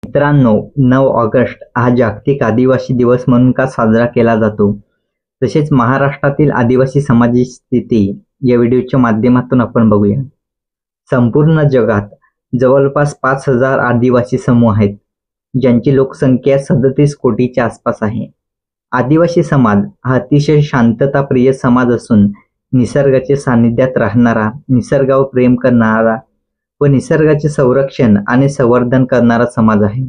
मित्रांनो, 9 ऑगस्ट हा जागतिक आदिवासी दिवस म्हणून का साजरा केला जातो? तसेच महाराष्ट्रातील आदिवासी समाजाची स्थिती या व्हिडिओच्या माध्यमातून आपण बघूया. संपूर्ण जगात जवळपास 5,000 आदिवासी समूह आहेत, ज्यांची लोकसंख्या 37 कोटीच्या आसपास आहे. आदिवासी समाज हा अतिशय शांतताप्रिय समाज असून निसर्गाच्या सानिध्यात राहणारा, निसर्गावर प्रेम करणारा व निसर्गाचे संरक्षण आणि संवर्धन करणारा समाज आहे.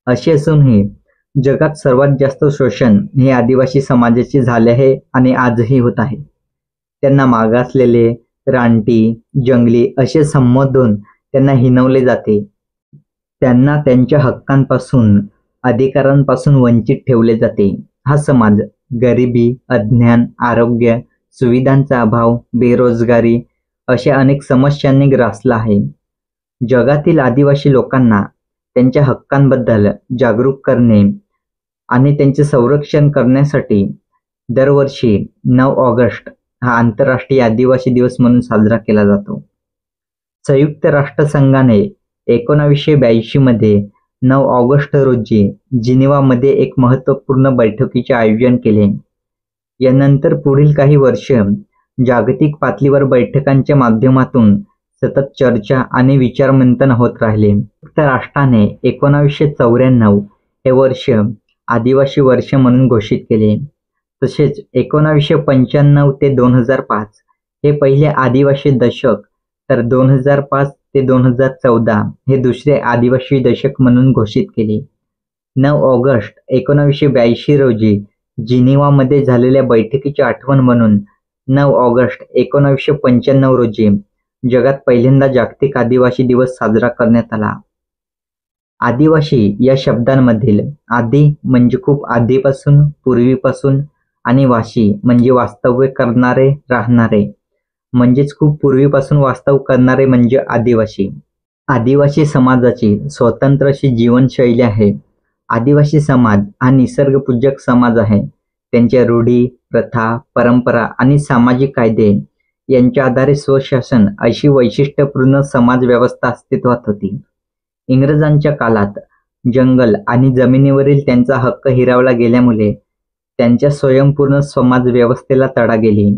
असे असूनही जगात सर्वात जास्त शोषण हे आदिवासी समाजाचे झाले आहे आणि आजही होत आहे. त्यांना मागासलेले, रानटी, जंगली असे संबोधून त्यांना हिणवले जाते. त्यांना त्यांच्या हक्कांपासून, अधिकारांपासून वंचित ठेवले जाते. हा समाज गरिबी, अज्ञान, आरोग्य सुविधांचा अभाव, बेरोजगारी अशा अनेक समस्यांनी ग्रासला आहे. जगातील आदिवासी लोकांना त्यांच्या हक्कांबद्दल जागरूक करणे आणि त्यांचे संरक्षण करण्यासाठी दरवर्षी 9 ऑगस्ट हा आंतरराष्ट्रीय आदिवासी दिवस म्हणून साजरा केला जातो. संयुक्त राष्ट्रसंघाने 1982 मध्ये 9 ऑगस्ट रोजी जिनिव्हामध्ये एक महत्त्वपूर्ण बैठकीचे आयोजन केले. यानंतर पुढील काही वर्ष जागतिक पातळीवर बैठकांच्या माध्यमातून सतत चर्चा आणि विचारमंथन होत राहिले. संयुक्त राष्ट्राने 1994 हे वर्ष आदिवासी वर्ष म्हणून घोषित केले. तसेच 1995 ते 2005 हे पहिले आदिवासी दशक, तर 2005 ते 2014 हे दुसरे आदिवासी दशक म्हणून घोषित केले. 9 ऑगस्ट 1982 रोजी जिनिव्हामध्ये झालेल्या बैठकीची आठवण म्हणून 9 ऑगस्ट 1995 रोजी जगात पहिल्यांदा जागतिक आदिवासी दिवस साजरा करण्यात आला. आदिवासी या शब्दांमधील आदि म्हणजे खूप आधीपासून, पूर्वीपासून आणि वासी म्हणजे वास्तव्य करणारे, राहणारे, म्हणजेच खूप पूर्वीपासून वास्तव करणारे म्हणजे आदिवासी. आदिवासी समाजाची स्वतंत्र अशी जीवनशैली आहे. आदिवासी समाज हा निसर्गपूजक समाज आहे. त्यांच्या रूढी, प्रथा, परंपरा आणि सामाजिक कायदे यांच्या आधारे स्वशासन अशी वैशिष्ट्यपूर्ण समाज व्यवस्था अस्तित्वात होती. इंग्रजांच्या काळात जंगल आणि जमिनीवरील त्यांचा हक्क हिरावला गेल्यामुळे त्यांच्या स्वयंपूर्ण समाज व्यवस्थेला तडा गेली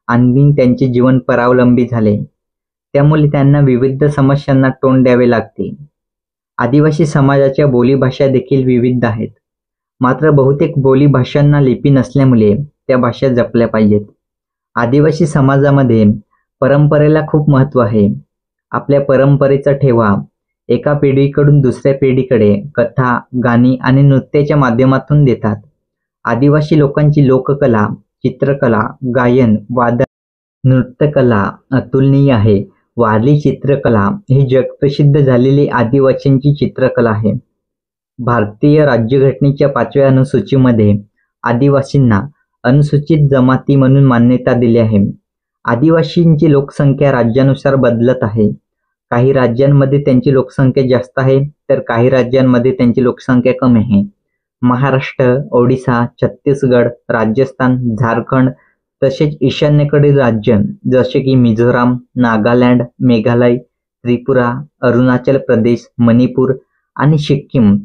आणि त्यांचे जीवन परावलंबी झाले. त्यामुळे त्यांना विविध समस्यांना तोंड द्यावे लागते. आदिवासी समाजाच्या बोलीभाषा देखील विविध आहेत. मात्र बहुतेक बोलीभाषांना लिपी नसल्यामुळे त्या भाषा जपल्या पाहिजेत. आदिवासी समाजामध्ये परंपरेला खूप महत्त्व आहे. आपल्या परंपरेचा ठेवा एका पिढीकडून दुसऱ्या पिढीकडे कथा, गाणी आणि नृत्याच्या माध्यमातून देतात. आदिवासी लोकांची लोककला, चित्रकला, गायन, वादन, नृत्यकला अतुलनीय आहे. वारली चित्रकला ही जगप्रसिद्ध झालेली आदिवासींची चित्रकला आहे. भारतीय राज्यघटनेच्या 5व्या अनुसूचीमध्ये आदिवासींना अनुसूचित जमाती म्हणून मान्यता दिली आहे. आदिवासींची लोकसंख्या राज्यानुसार बदलत आहे. काही राज्यांमध्ये त्यांची लोकसंख्या जास्त आहे, तर काही राज्यांमध्ये त्यांची लोकसंख्या कमी आहे. महाराष्ट्र, ओडिशा, छत्तीसगड, राजस्थान, झारखंड तसेच ईशान्येकडील राज्य जसे की मिझोराम, नागालँड, मेघालय, त्रिपुरा, अरुणाचल प्रदेश, मणिपूर आणि सिक्कीम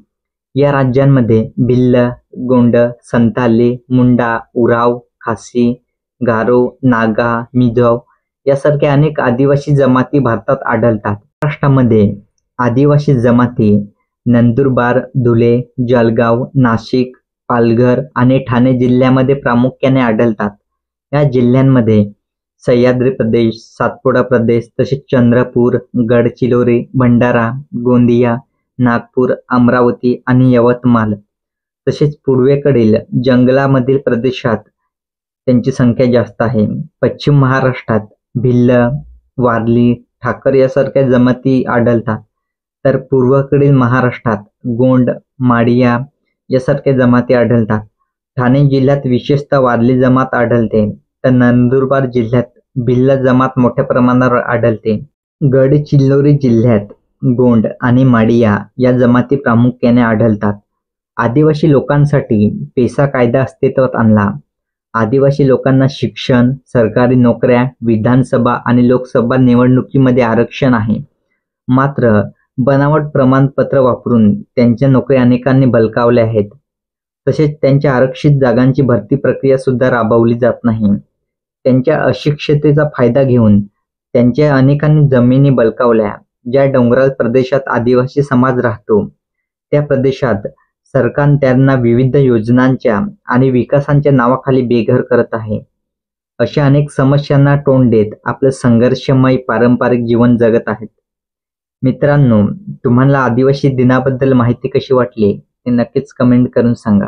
या राज्यांमध्ये भिल्ल, गोंड, संथाली, मुंडा, उराव, खासी, गारो, नागा, मिझो यासारख्या अनेक आदिवासी जमाती भारतात आढळतात. महाराष्ट्रामध्ये आदिवासी जमाती नंदुरबार, धुळे, जळगाव, नाशिक, पालघर आणि ठाणे जिल्ह्यामध्ये प्रामुख्याने आढळतात. या जिल्ह्यांमध्ये सह्याद्री प्रदेश, सातपुडा प्रदेश तसेच चंद्रपूर, गडचिरोली, भंडारा, गोंदिया, नागपूर, अमरावती आणि यवतमाळ तसेच पूर्वेकडील जंगलामधील प्रदेशात त्यांची संख्या जास्त आहे. पश्चिम महाराष्ट्रात भिल्ल, वारली, ठाकर यासारख्या जमाती आढळतात, तर पूर्वेकडील महाराष्ट्रात गोंड, माडिया यासारख्या जमाती आढळतात. ठाणे जिल्ह्यात विशेषतः वारली जमात आढळते, तर नंदुरबार जिल्ह्यात भिल्ल जमात मोठ्या प्रमाणावर आढळते. गडचिरोली जिल्ह्यात गोंड आणि माडिया या जमाती प्रामुख्याने आढळतात. आदिवासी लोकांसाठी पेसा कायदा अस्तित्वात आणला. आदिवासी लोकांना शिक्षण, सरकारी नोकऱ्या, विधानसभा आणि लोकसभा निवडणुकीमध्ये आरक्षण आहे. मात्र बनावट प्रमाणपत्र वापरून त्यांच्या नोकरी अनेकांनी बलकावल्या आहेत. तसेच त्यांच्या आरक्षित जागांची भरती प्रक्रिया सुद्धा राबवली जात नाही. त्यांच्या अशिक्षिततेचा फायदा घेऊन त्यांच्या अनेकांनी जमिनी बळकावल्या. ज्या डोंगराळ प्रदेशात आदिवासी समाज राहतो त्या प्रदेशात सरकार त्यांना विविध योजनांच्या आणि विकासांच्या नावाखाली बेघर करत आहे. अशा अनेक समस्यांना तोंड देत आपलं संघर्षमय पारंपरिक जीवन जगत आहेत. मित्रांनो, तुम्हाला आदिवासी दिनाबद्दल माहिती कशी वाटली ते नक्कीच कमेंट करून सांगा.